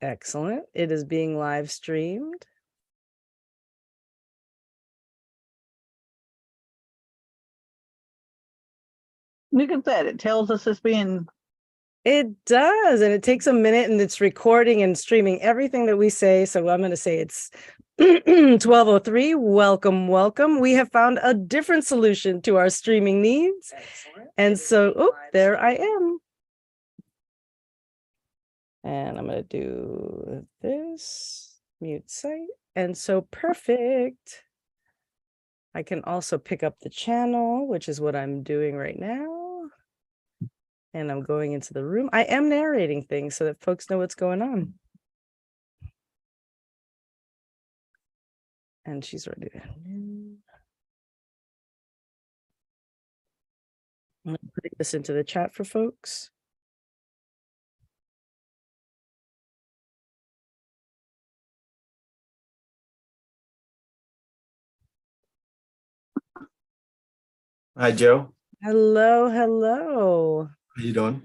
Excellent. It is being live streamed. Look at that. It tells us it's being. It does, and it takes a minute, and it's recording and streaming everything that we say. So I'm going to say it's 12:03. Welcome, welcome. We have found a different solution to our streaming needs. Excellent. And so, there I am. And I'm going to do this, mute site. And so perfect. I can also pick up the channel, which is what I'm doing right now. And I'm going into the room. I am narrating things so that folks know what's going on. And she's ready. I'm going to put this into the chat for folks. Hi, Joe. Hello, hello. How you doing?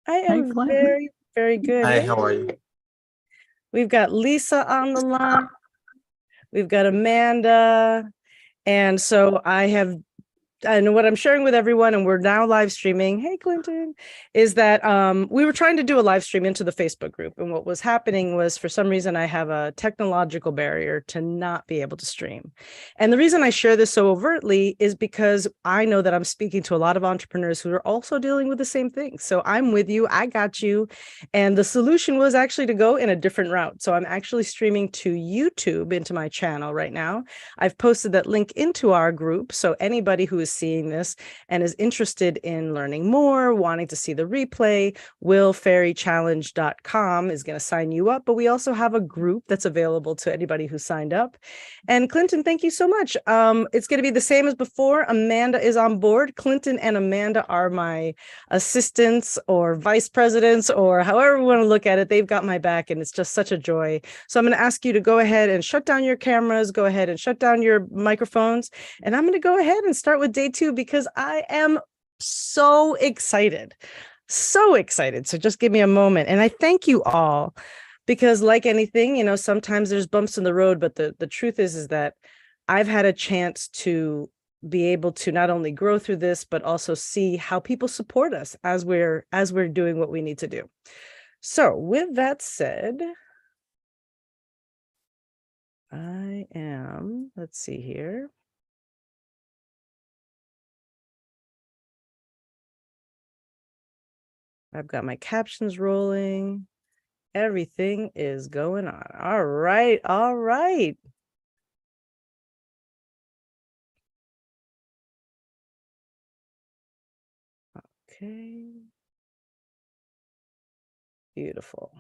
I am very, very good. Hi, how are you? We've got Lisa on the line. We've got Amanda. And so and what I'm sharing with everyone, and we're now live streaming, hey Clinton, is that we were trying to do a live stream into the Facebook group. And what was happening was, for some reason, I have a technological barrier to not be able to stream. And the reason I share this so overtly is because I know that I'm speaking to a lot of entrepreneurs who are also dealing with the same thing. So I'm with you, I got you. And the solution was actually to go in a different route. So I'm actually streaming to YouTube into my channel right now. I've posted that link into our group. So anybody who is seeing this and is interested in learning more, wanting to see the replay, willferrychallenge.com is going to sign you up. But we also have a group that's available to anybody who signed up. And Clinton, thank you so much. It's going to be the same as before. Amanda is on board. Clinton and Amanda are my assistants or vice presidents, or however we want to look at it. They've got my back, and it's just such a joy. So I'm going to ask you to go ahead and shut down your cameras, go ahead and shut down your microphones. And I'm going to go ahead and start with day 2 because I am so excited. So excited. So just give me a moment. And I thank you all, because like anything, you know, sometimes there's bumps in the road, but the truth is that I've had a chance to be able to not only grow through this, but also see how people support us as we're doing what we need to do. So with that said, let's see here. I've got my captions rolling. Everything is going on. All right. All right. Okay. Beautiful.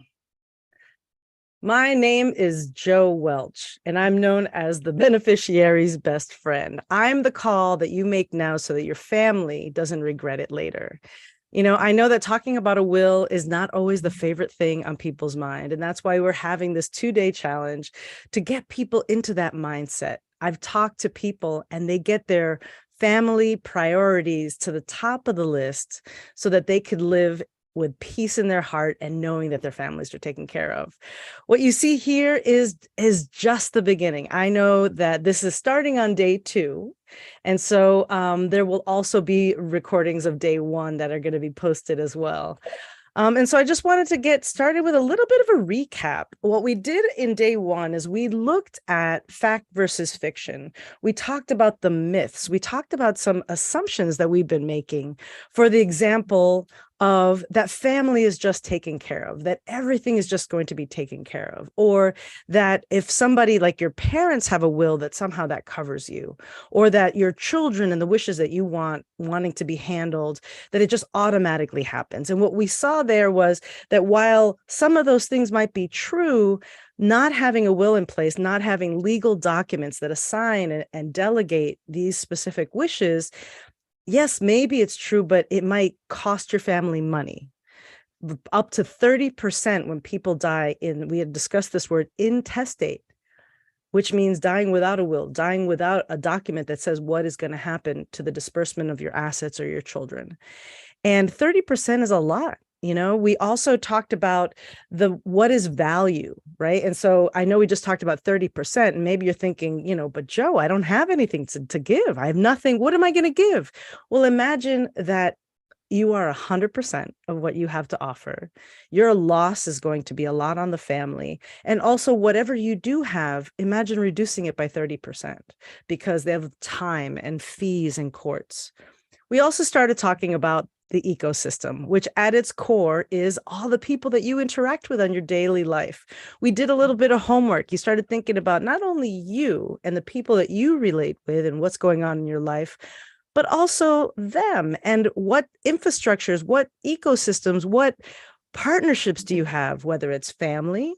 My name is Joe Welch, and I'm known as the beneficiary's best friend. I'm the call that you make now so that your family doesn't regret it later. You know, I know that talking about a will is not always the favorite thing on people's mind. And that's why we're having this 2-day challenge to get people into that mindset. I've talked to people and they get their family priorities to the top of the list so that they could live with peace in their heart and knowing that their families are taken care of. What you see here is just the beginning. I know that this is starting on day 2. And so there will also be recordings of day 1 that are going to be posted as well. And so I just wanted to get started with a little bit of a recap. What we did in day 1 is we looked at fact versus fiction. We talked about the myths. We talked about some assumptions that we've been making. For the example of that family is just taken care of, that everything is just going to be taken care of, or that if somebody like your parents have a will, that somehow that covers you, or that your children and the wishes that you wanting to be handled, that it just automatically happens. And what we saw there was that while some of those things might be true, not having a will in place, not having legal documents that assign and delegate these specific wishes, yes, maybe it's true, but it might cost your family money. Up to 30% when people die we had discussed this word, intestate, which means dying without a will, dying without a document that says what is going to happen to the disbursement of your assets or your children. And 30% is a lot. We also talked about what is value, right? And so I know we just talked about 30%, and maybe you're thinking, but Joe, I don't have anything to give. I have nothing. What am I going to give? Well, imagine that you are 100% of what you have to offer. Your loss is going to be a lot on the family. And also, whatever you do have, imagine reducing it by 30% because they have time and fees and courts. We also started talking about the ecosystem, which at its core is all the people that you interact with on your daily life. We did a little bit of homework. You started thinking about not only you and the people that you relate with and what's going on in your life, but also them and what infrastructures, what ecosystems, what partnerships do you have, whether it's family.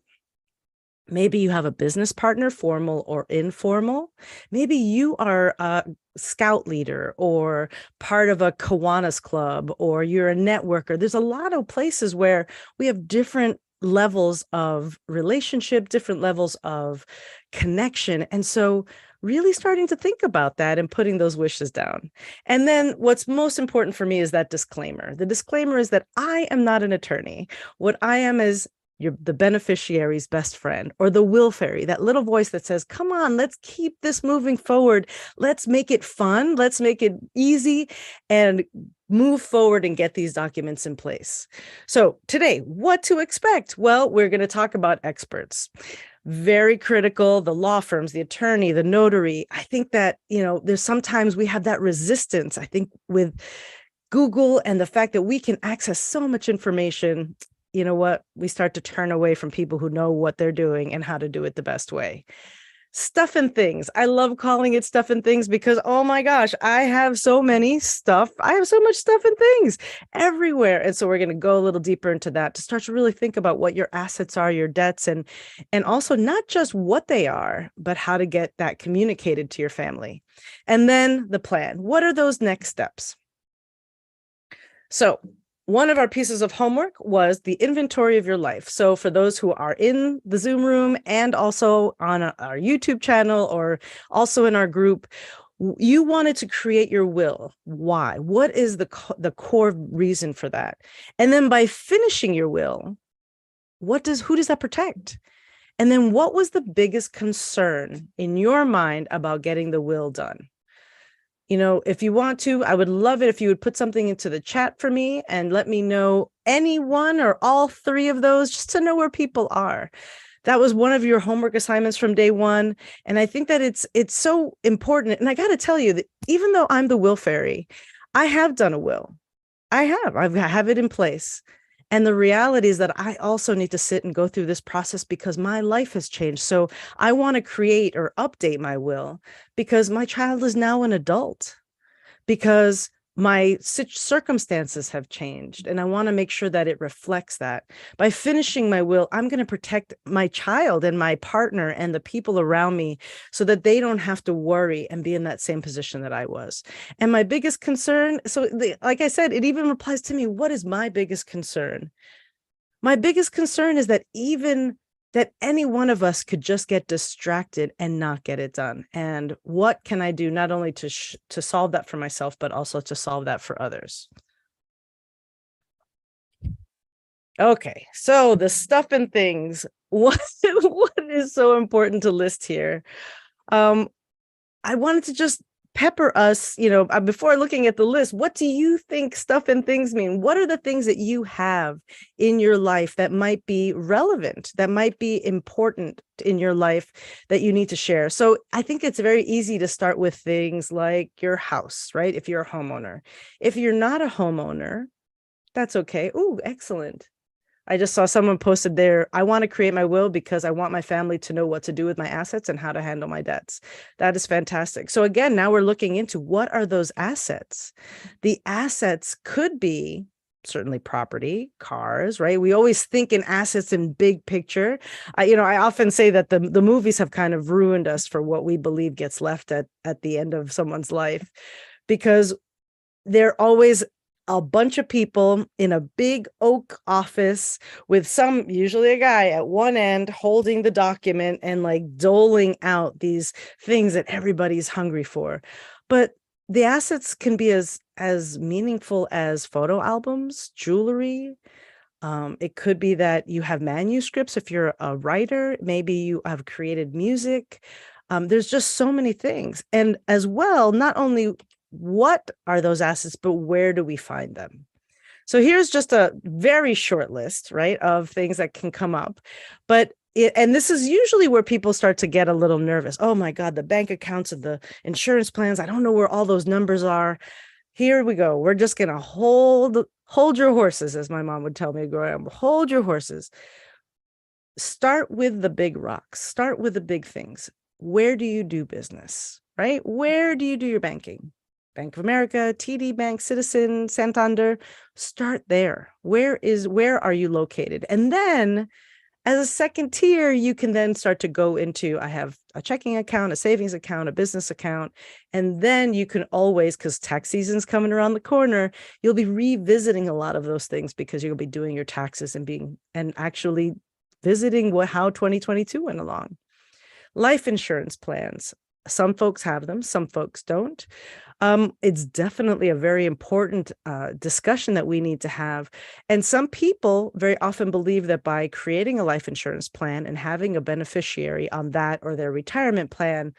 Maybe you have a business partner, formal or informal. Maybe you are a scout leader or part of a Kiwanis club, or you're a networker. There's a lot of places where we have different levels of relationship, different levels of connection. And so really starting to think about that and putting those wishes down. And then what's most important for me is that disclaimer. The disclaimer is that I am not an attorney. What I am is the beneficiary's best friend, or the will fairy, that little voice that says, come on, let's keep this moving forward. Let's make it fun. Let's make it easy and move forward and get these documents in place. So today, what to expect? Well, we're going to talk about experts. Very critical, the law firms, the attorney, the notary. I think that, there's sometimes we have that resistance, I think, with Google and the fact that we can access so much information. You know what? We start to turn away from people who know what they're doing and how to do it the best way. Stuff and things. I love calling it stuff and things because, oh my gosh, I have so many stuff. I have so much stuff and things everywhere. And so we're going to go a little deeper into that to start to really think about what your assets are, your debts, and also not just what they are, but how to get that communicated to your family. And then the plan. What are those next steps? So one of our pieces of homework was the inventory of your life. So for those who are in the Zoom room and also on our YouTube channel or also in our group, you wanted to create your will. Why? What is the core reason for that? And then by finishing your will, who does that protect? And then what was the biggest concern in your mind about getting the will done? If you want to, I would love it if you would put something into the chat for me and let me know any one or all three of those, just to know where people are. That was one of your homework assignments from day one. And I think that it's so important. And I got to tell you that even though I'm the will fairy, I have done a will. I have it in place. And the reality is that I also need to sit and go through this process because my life has changed. So I want to create or update my will because my child is now an adult, because my circumstances have changed. And I want to make sure that it reflects that. By finishing my will, I'm going to protect my child and my partner and the people around me so that they don't have to worry and be in that same position that I was. And my biggest concern, like I said, it even applies to me. What is my biggest concern? My biggest concern is that any one of us could just get distracted and not get it done. And what can I do not only to solve that for myself, but also to solve that for others? Okay, so the stuff and things. What is so important to list here? I wanted to just pepper us, before looking at the list. What do you think stuff and things mean? What are the things that you have in your life that might be relevant, that might be important in your life that you need to share? So I think it's very easy to start with things like your house, right? If you're a homeowner. If you're not a homeowner, that's okay. Oh, excellent. I just saw someone posted there, I want to create my will because I want my family to know what to do with my assets and how to handle my debts. That is fantastic. So again, now we're looking into what are those assets? The assets could be certainly property, cars, right? We always think in assets in big picture. I often say that the movies have kind of ruined us for what we believe gets left at the end of someone's life, because they're always a bunch of people in a big oak office with usually a guy at one end holding the document and like doling out these things that everybody's hungry for. But the assets can be as meaningful as photo albums, jewelry, It could be that you have manuscripts. If you're a writer, maybe you have created music. There's just so many things. And as well, not only what are those assets, but where do we find them? So here's just a very short list, right, of things that can come up. But and this is usually where people start to get a little nervous. Oh my God, the bank accounts of the insurance plans. I don't know where all those numbers are. Here we go. We're just going to hold your horses, as my mom would tell me growing up. Hold your horses. Start with the big rocks. Start with the big things. Where do you do business, right? Where do you do your banking? Bank of America, TD Bank, Citizen, Santander. Start there. Where are you located? And then as a second tier, you can then start to go into, I have a checking account, a savings account, a business account. And then you can always, because tax season's coming around the corner, you'll be revisiting a lot of those things because you'll be doing your taxes and actually visiting how 2022 went along. Life insurance plans. Some folks have them, some folks don't. It's definitely a very important discussion that we need to have. And some people very often believe that by creating a life insurance plan and having a beneficiary on that or their retirement plan,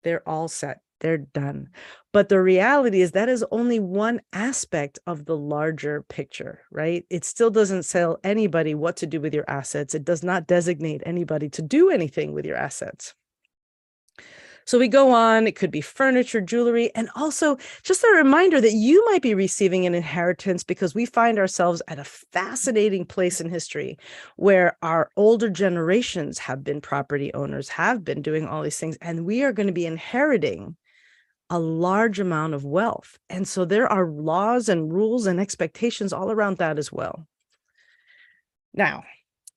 they're all set, they're done. But the reality is that is only one aspect of the larger picture, right? It still doesn't tell anybody what to do with your assets. It does not designate anybody to do anything with your assets. So we go on, it could be furniture, jewelry, and also just a reminder that you might be receiving an inheritance because we find ourselves at a fascinating place in history where our older generations have been property owners, have been doing all these things, and we are going to be inheriting a large amount of wealth. And so there are laws and rules and expectations all around that as well. Now,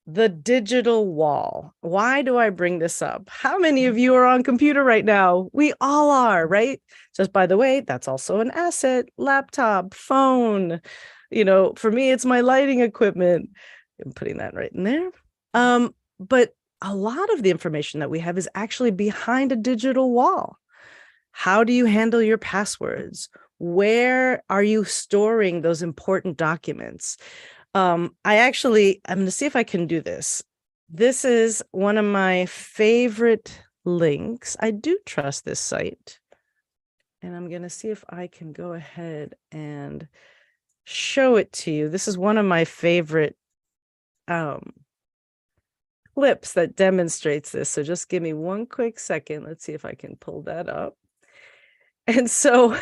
the digital wall. Why do I bring this up? How many of you are on computer right now? We all are, right? Just by the way, that's also an asset, laptop, phone. For me, it's my lighting equipment. I'm putting that right in there. But a lot of the information that we have is actually behind a digital wall. How do you handle your passwords? Where are you storing those important documents? I'm going to see if I can do this. This is one of my favorite links. I do trust this site. And I'm going to see if I can go ahead and show it to you. This is one of my favorite clips that demonstrates this. So just give me one quick second. Let's see if I can pull that up. And so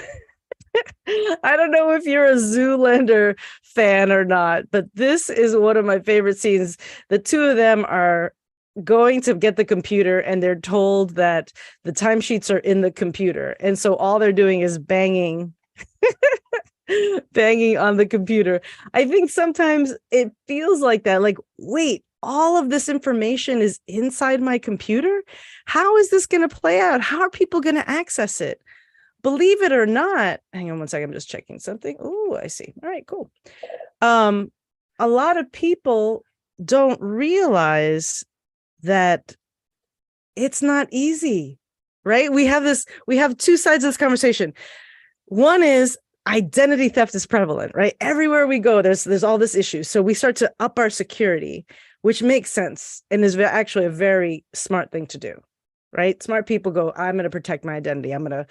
I don't know if you're a Zoolander fan or not, but this is one of my favorite scenes. The two of them are going to get the computer and they're told that the timesheets are in the computer. And so all they're doing is banging on the computer. I think sometimes it feels like that, like, wait, all of this information is inside my computer? How is this going to play out? How are people going to access it? Believe it or not, hang on one second, I'm just checking something. Oh, I see. All right, cool. A lot of people don't realize that it's not easy, right? We have two sides of this conversation. One is identity theft is prevalent, right? Everywhere we go, there's all this issue. So we start to up our security, which makes sense and is actually a very smart thing to do, right? Smart people go, I'm going to protect my identity. I'm going to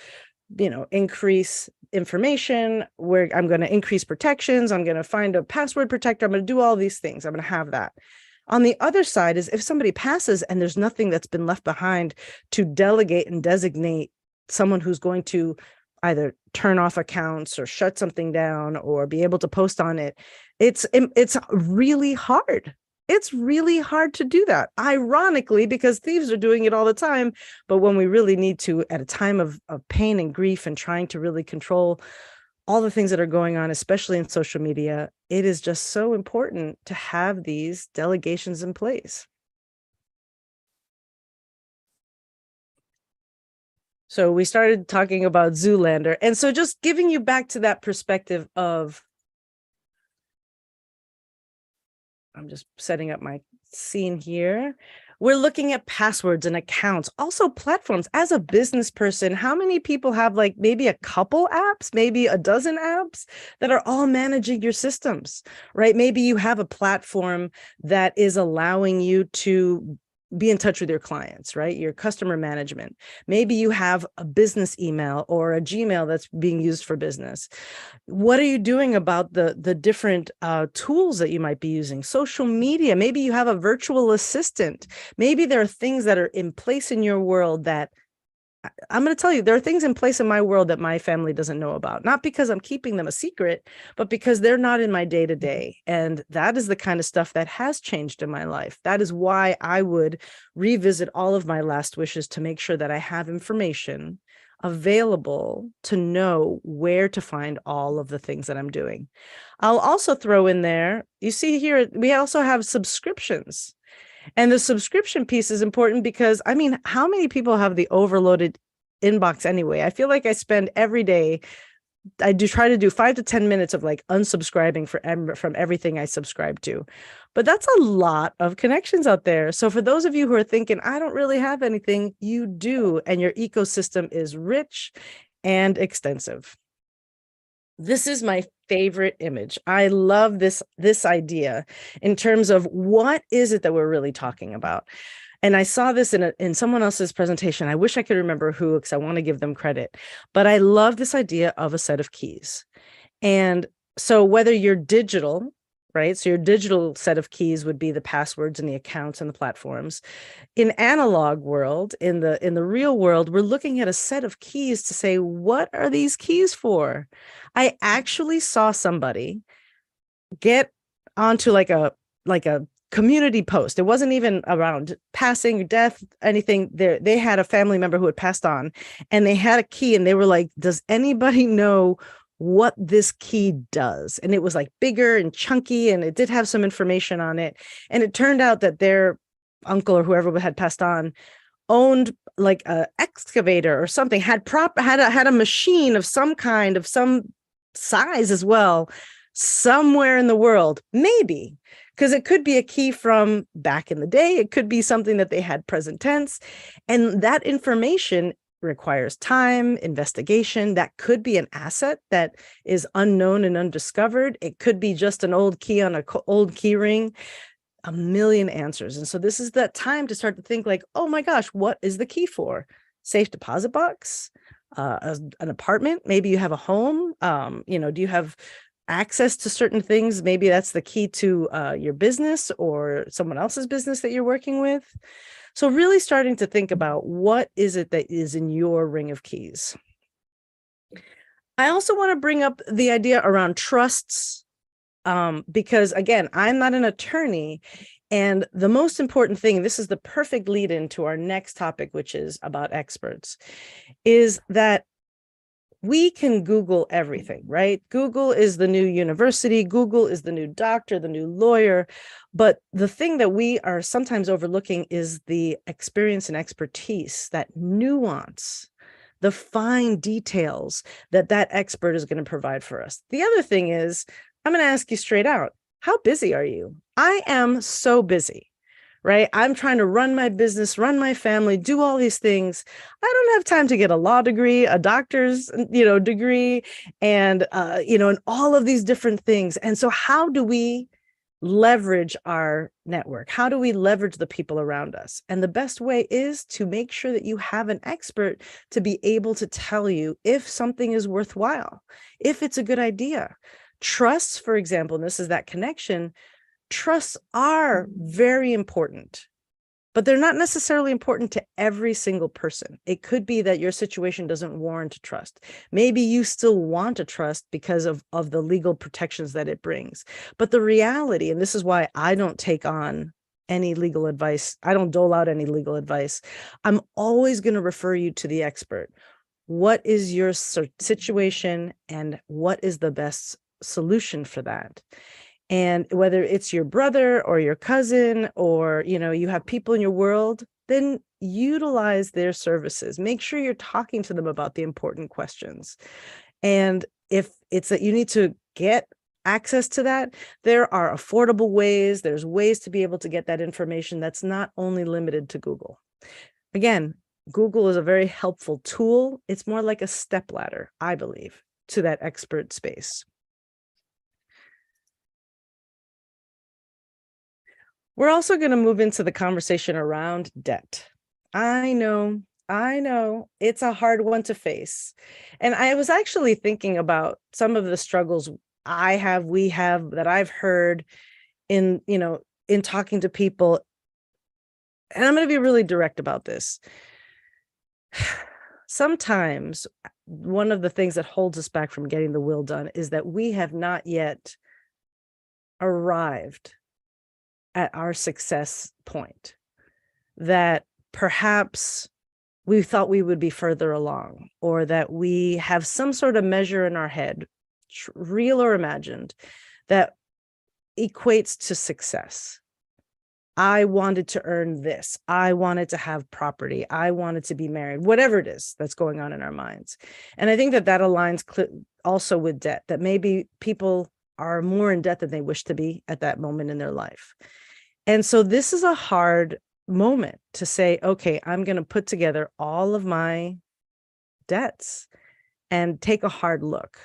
increase information where I'm going to increase protections. I'm going to find a password protector. I'm going to do all these things. I'm going to have that. On the other side is if somebody passes and there's nothing that's been left behind to delegate and designate someone who's going to either turn off accounts or shut something down or be able to post on it, it's really hard. It's really hard to do that, ironically, because thieves are doing it all the time. But when we really need to, at a time of pain and grief and trying to really control all the things that are going on, especially in social media, it is just so important to have these delegations in place. So we started talking about Zoolander. And so just giving you back to that perspective of, I'm just setting up my scene here. We're looking at passwords and accounts, also platforms. As a business person, how many people have like maybe a couple apps, maybe a dozen apps that are all managing your systems, right? Maybe you have a platform that is allowing you to be in touch with your clients, right? Your customer management. Maybe you have a business email or a Gmail that's being used for business. What are you doing about the different tools that you might be using? Social media. Maybe you have a virtual assistant. Maybe there are things that are in place in your world that I'm going to tell you, there are things in place in my world that my family doesn't know about, not because I'm keeping them a secret, but because they're not in my day to day. And that is the kind of stuff that has changed in my life. That is why I would revisit all of my last wishes to make sure that I have information available to know where to find all of the things that I'm doing. I'll also throw in there, you see here, we also have subscriptions. And the subscription piece is important because, I mean, how many people have the overloaded inbox anyway? I feel like I spend every day, I do try to do 5 to 10 minutes of like unsubscribing from everything I subscribe to. But that's a lot of connections out there. So for those of you who are thinking, I don't really have anything, you do. And your ecosystem is rich and extensive. This is my favorite image. I love this idea in terms of what is it that we're really talking about. And I saw this in someone else's presentation. I wish I could remember who, because I want to give them credit. But I love this idea of a set of keys. And so whether you're digital, right? So your digital set of keys would be the passwords and the accounts and the platforms. In analog world, in the real world, we're looking at a set of keys to say, what are these keys for? I actually saw somebody get onto like a community post. It wasn't even around passing, death, anything. They had a family member who had passed on, and they had a key, and they were like, does anybody know what this key does? And it was like bigger and chunky, and it did have some information on it. And it turned out that their uncle or whoever had passed on owned like a excavator or something, had a machine of some kind, of some size as well, somewhere in the world, maybe, because it could be a key from back in the day. It could be something that they had present tense. And that information requires time, investigation. That could be an asset that is unknown and undiscovered. It could be just an old key on an old key ring. A million answers. And so this is that time to start to think like, oh my gosh, what is the key for? Safe deposit box, an apartment, maybe you have a home, do you have access to certain things? Maybe that's the key to your business or someone else's business that you're working with. So really starting to think about what is it that is in your ring of keys. I also want to bring up the idea around trusts, because again, I'm not an attorney. And the most important thing, this is the perfect lead into our next topic, which is about experts, is that we can Google everything, right? Google is the new university. Google is the new doctor, the new lawyer. But the thing that we are sometimes overlooking is the experience and expertise, that nuance, the fine details that expert is going to provide for us. The other thing is, I'm going to ask you straight out, how busy are you? I am so busy, right? I'm trying to run my business, run my family, do all these things. I don't have time to get a law degree, a doctor's, degree, and, and all of these different things. And so how do we leverage our network? How do we leverage the people around us? And the best way is to make sure that you have an expert to be able to tell you if something is worthwhile, if it's a good idea. Trusts, for example, and this is that connection, trusts are very important, but they're not necessarily important to every single person. It could be that your situation doesn't warrant a trust. Maybe you still want a trust because of the legal protections that it brings. But the reality, and this is why I don't take on any legal advice, I don't dole out any legal advice. I'm always going to refer you to the expert. What is your situation and what is the best solution for that? And whether it's your brother or your cousin, or, you have people in your world, then utilize their services. Make sure you're talking to them about the important questions. And if it's that you need to get access to that, there are affordable ways. There's ways to be able to get that information that's not only limited to Google. Again, Google is a very helpful tool. It's more like a stepladder, I believe, to that expert space. We're also going to move into the conversation around debt. I know, it's a hard one to face. And I was actually thinking about some of the struggles we have that I've heard in talking to people. And I'm going to be really direct about this. Sometimes one of the things that holds us back from getting the will done is that we have not yet arrived at our success point, that perhaps we thought we would be further along, or that we have some sort of measure in our head, real or imagined, that equates to success. I wanted to earn this. I wanted to have property. I wanted to be married, whatever it is that's going on in our minds. And I think that aligns also with debt, that maybe people are more in debt than they wish to be at that moment in their life. And so this is a hard moment to say, okay, I'm going to put together all of my debts and take a hard look.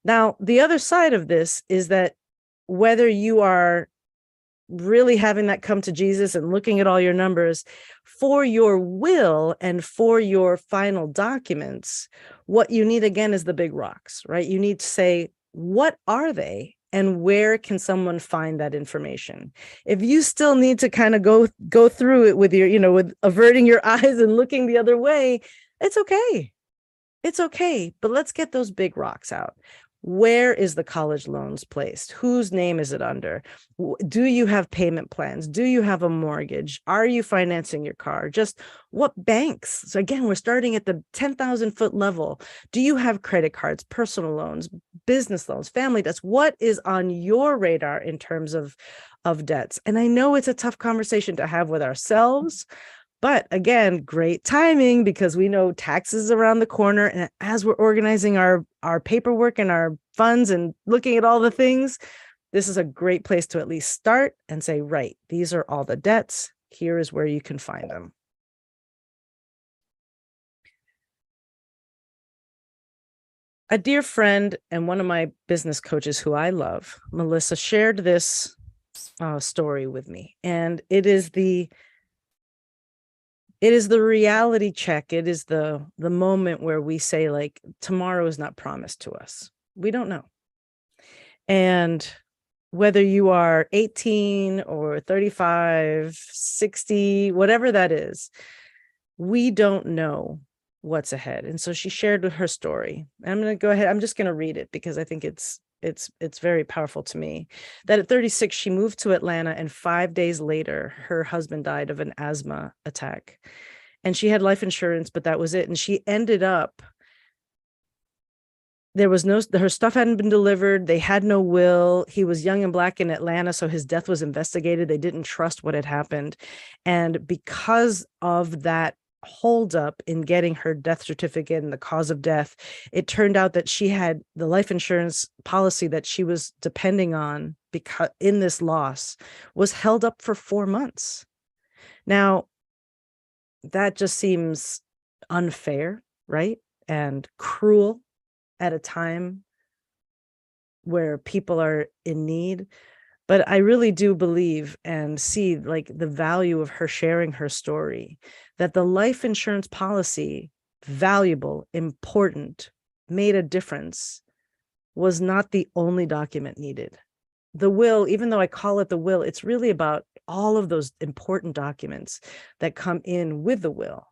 Now, the other side of this is that whether you are really having that come to Jesus and looking at all your numbers, for your will and for your final documents, what you need again is the big rocks, right? You need to say, what are they? And where can someone find that information? If you still need to kind of go through it with your, with averting your eyes and looking the other way, it's okay. It's okay. But let's get those big rocks out. Where is the college loans placed? Whose name is it under? Do you have payment plans? Do you have a mortgage? Are you financing your car? Just what banks? So again, we're starting at the 10,000-foot level. Do you have credit cards, personal loans, business loans, family debts? What is on your radar in terms of debts? And I know it's a tough conversation to have with ourselves, but again, great timing, because we know taxes around the corner. And as we're organizing our paperwork and our funds and looking at all the things, this is a great place to at least start and say, right, these are all the debts. Here is where you can find them. A dear friend and one of my business coaches who I love, Melissa, shared this story with me. And it is the reality check. It is the moment where we say, like, tomorrow is not promised to us. We don't know. And whether you are 18 or 35, 60, whatever that is, we don't know what's ahead. And so she shared her story. I'm going to go ahead. I'm just going to read it because I think it's very powerful to me. That at 36, she moved to Atlanta, and 5 days later, her husband died of an asthma attack. And she had life insurance, but that was it. And she ended up, her stuff hadn't been delivered. They had no will. He was young and black in Atlanta, so his death was investigated. They didn't trust what had happened. And because of that holdup in getting her death certificate and the cause of death, it turned out that she had the life insurance policy that she was depending on because in this loss was held up for 4 months. Now, that just seems unfair, right? And cruel at a time where people are in need. But I really do believe and see, like, the value of her sharing her story, that the life insurance policy, valuable, important, made a difference, was not the only document needed. The will, even though I call it the will, it's really about all of those important documents that come in with the will.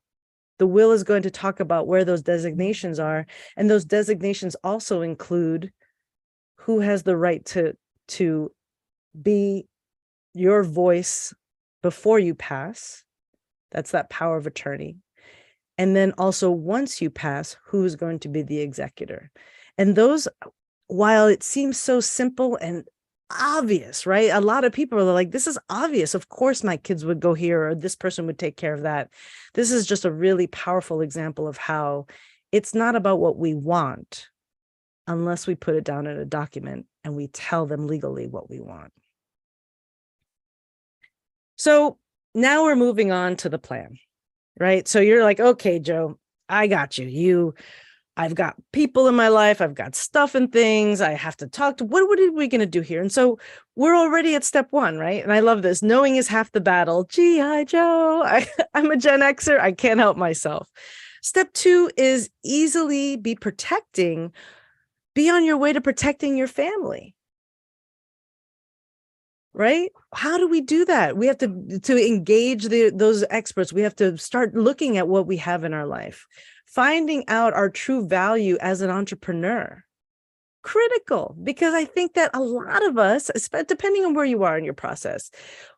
The will is going to talk about where those designations are, and those designations also include who has the right to be your voice before you pass. That's that power of attorney. And then also, once you pass, who's going to be the executor? And those, while it seems so simple and obvious, right? A lot of people are like, this is obvious. Of course, my kids would go here, or this person would take care of that. This is just a really powerful example of how it's not about what we want unless we put it down in a document and we tell them legally what we want. So now we're moving on to the plan, right? So you're like, okay, Joe, I got you. I've got people in my life. I've got stuff and things. I have to talk to. What are we going to do here? And so we're already at step one, right? And I love this. Knowing is half the battle. G.I. Joe. I'm a Gen Xer. I can't help myself. Step two is easily be on your way to protecting your family. Right? How do we do that? We have to engage those experts. We have to start looking at what we have in our life, finding out our true value as an entrepreneur. Critical, because I think that a lot of us, depending on where you are in your process,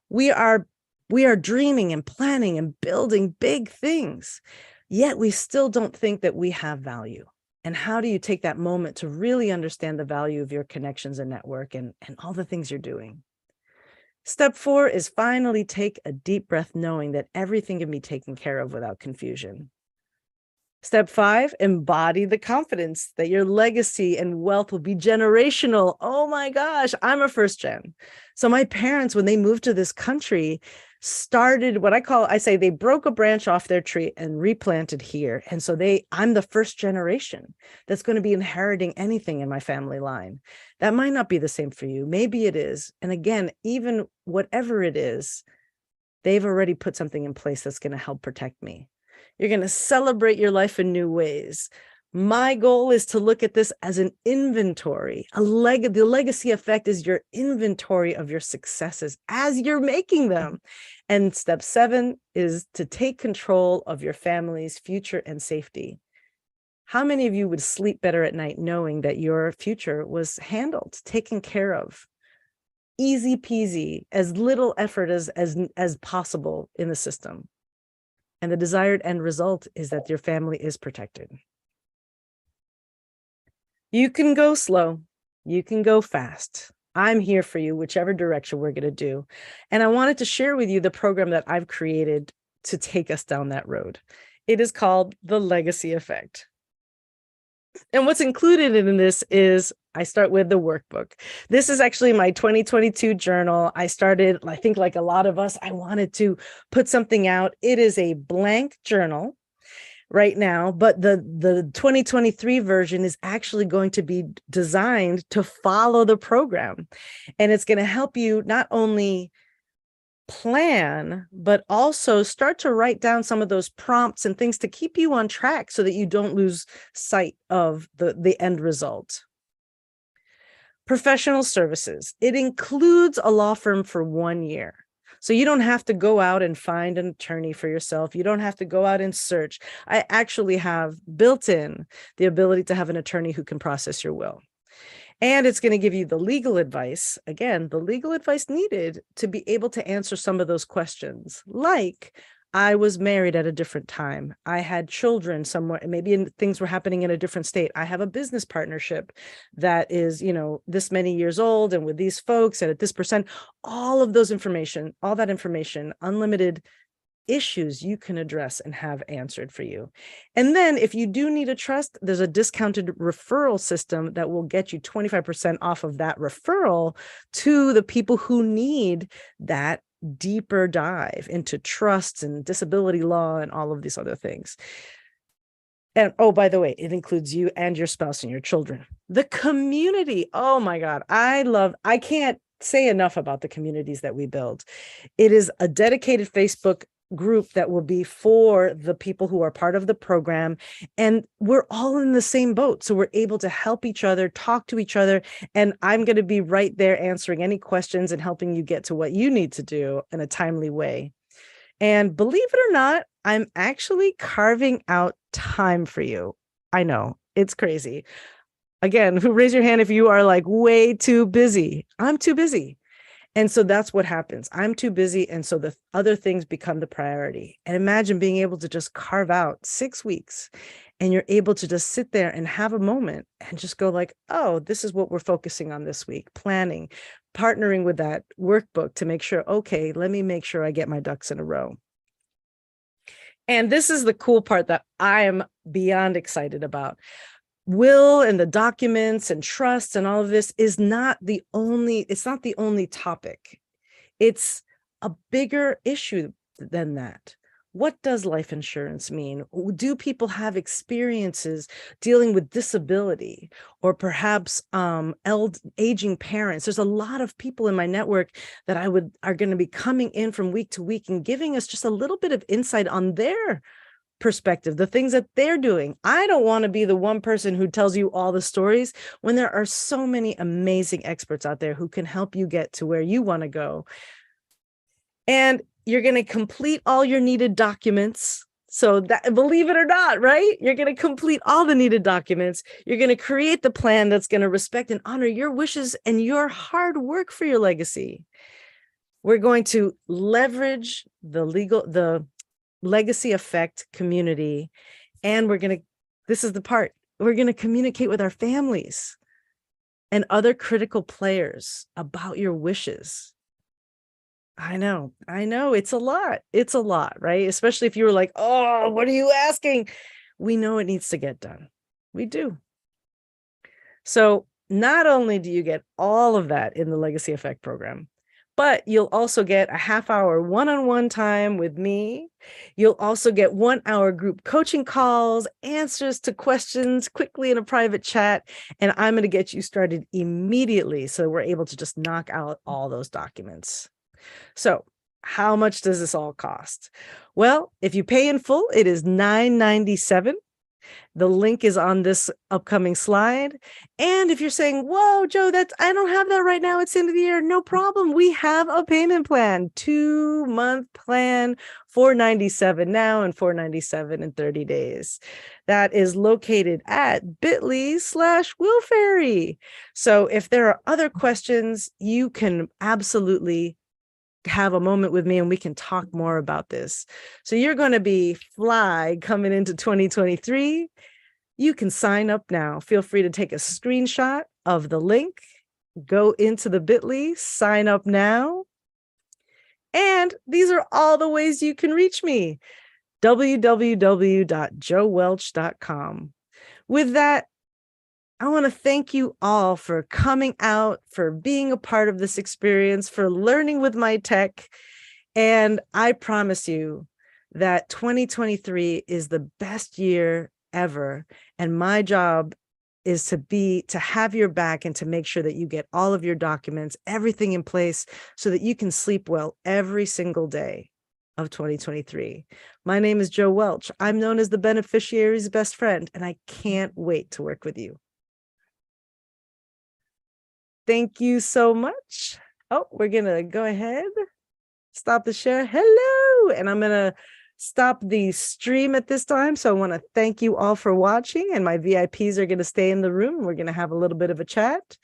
we are dreaming and planning and building big things, yet we still don't think that we have value. And how do you take that moment to really understand the value of your connections and network and all the things you're doing? Step four is finally take a deep breath, knowing that everything can be taken care of without confusion. Step five, embody the confidence that your legacy and wealth will be generational. Oh my gosh, I'm a first gen. So my parents, when they moved to this country, started what I say they broke a branch off their tree and replanted here. And so I'm the first generation that's going to be inheriting anything in my family line. That might not be the same for you. Maybe it is. And again, even whatever it is, they've already put something in place that's going to help protect me. You're going to celebrate your life in new ways. My goal is to look at this as an inventory. The legacy effect is your inventory of your successes as you're making them. And step seven is to take control of your family's future and safety. How many of you would sleep better at night knowing that your future was handled, taken care of? Easy peasy, as little effort as possible in the system. And the desired end result is that your family is protected. You can go slow, you can go fast. I'm here for you, whichever direction we're going to do. And I wanted to share with you the program that I've created to take us down that road. It is called the Legacy Effect. And what's included in this is I start with the workbook. This is actually my 2022 journal. I started, I think like a lot of us, I wanted to put something out. It is a blank journal right now, but the 2023 version is actually going to be designed to follow the program. And it's going to help you not only plan, but also start to write down some of those prompts and things to keep you on track so that you don't lose sight of the end result. Professional services. It includes a law firm for 1 year. So you don't have to go out and find an attorney for yourself. You don't have to go out and search. I actually have built in the ability to have an attorney who can process your will. And it's going to give you the legal advice, again, the legal advice needed to be able to answer some of those questions. Like, I was married at a different time. I had children somewhere, maybe things were happening in a different state. I have a business partnership that is, this many years old and with these folks and at this percent, all that information, unlimited issues you can address and have answered for you. And then if you do need a trust, there's a discounted referral system that will get you 25% off of that referral to the people who need that deeper dive into trusts and disability law and all of these other things. And oh, by the way, it includes you and your spouse and your children. The community. Oh my God. I can't say enough about the communities that we build. It is a dedicated Facebook group that will be for the people who are part of the program. And we're all in the same boat. So we're able to help each other, talk to each other. And I'm going to be right there answering any questions and helping you get to what you need to do in a timely way. And believe it or not, I'm actually carving out time for you. I know, it's crazy. Again, raise your hand if you are like way too busy. I'm too busy. And so that's what happens. I'm too busy. And so the other things become the priority. And imagine being able to just carve out 6 weeks and you're able to just sit there and have a moment and just go like, oh, this is what we're focusing on this week. Planning, partnering with that workbook to make sure, okay, let me make sure I get my ducks in a row. And this is the cool part that I am beyond excited about. will and the documents and trusts and all of this is not the only topic. It's a bigger issue than that. What does life insurance mean? Do people have experiences dealing with disability or perhaps aging parents? There's a lot of people in my network that are going to be coming in from week to week and giving us just a little bit of insight on their perspective, the things that they're doing. I don't want to be the one person who tells you all the stories when there are so many amazing experts out there who can help you get to where you want to go. And you're going to complete all your needed documents. So that, believe it or not, right? You're going to complete all the needed documents. You're going to create the plan that's going to respect and honor your wishes and your hard work for your legacy. We're going to leverage the legacy effect community. And this is the part, we're going to communicate with our families and other critical players about your wishes. I know, it's a lot, right? Especially if you were like, oh, what are you asking? We know it needs to get done. We do. So not only do you get all of that in the Legacy Effect program, but you'll also get a half-hour one-on-one time with me. You'll also get 1-hour group coaching calls, answers to questions quickly in a private chat, and I'm going to get you started immediately so we're able to just knock out all those documents. So how much does this all cost? Well, if you pay in full, it is $9.97. The link is on this upcoming slide. And if you're saying, whoa, Joe, I don't have that right now, it's the end of the year, no problem. We have a payment plan, 2-month plan, $4.97 now and $4.97 in 30 days. That is located at bit.ly/willfairy. So if there are other questions, you can absolutely have a moment with me and we can talk more about this. So you're going to be fly coming into 2023. You can sign up now. Feel free to take a screenshot of the link, go into the bit.ly, sign up now. And these are all the ways you can reach me. www.joewelch.com. With that, I want to thank you all for coming out, for being a part of this experience, for learning with my tech. And I promise you that 2023 is the best year ever. And my job is to have your back and to make sure that you get all of your documents, everything in place so that you can sleep well every single day of 2023. My name is Joe Welch. I'm known as the beneficiary's best friend, and I can't wait to work with you. Thank you so much. Oh, we're going to go ahead, stop the share. Hello. And I'm going to stop the stream at this time. So I want to thank you all for watching, and my VIPs are going to stay in the room. We're going to have a little bit of a chat.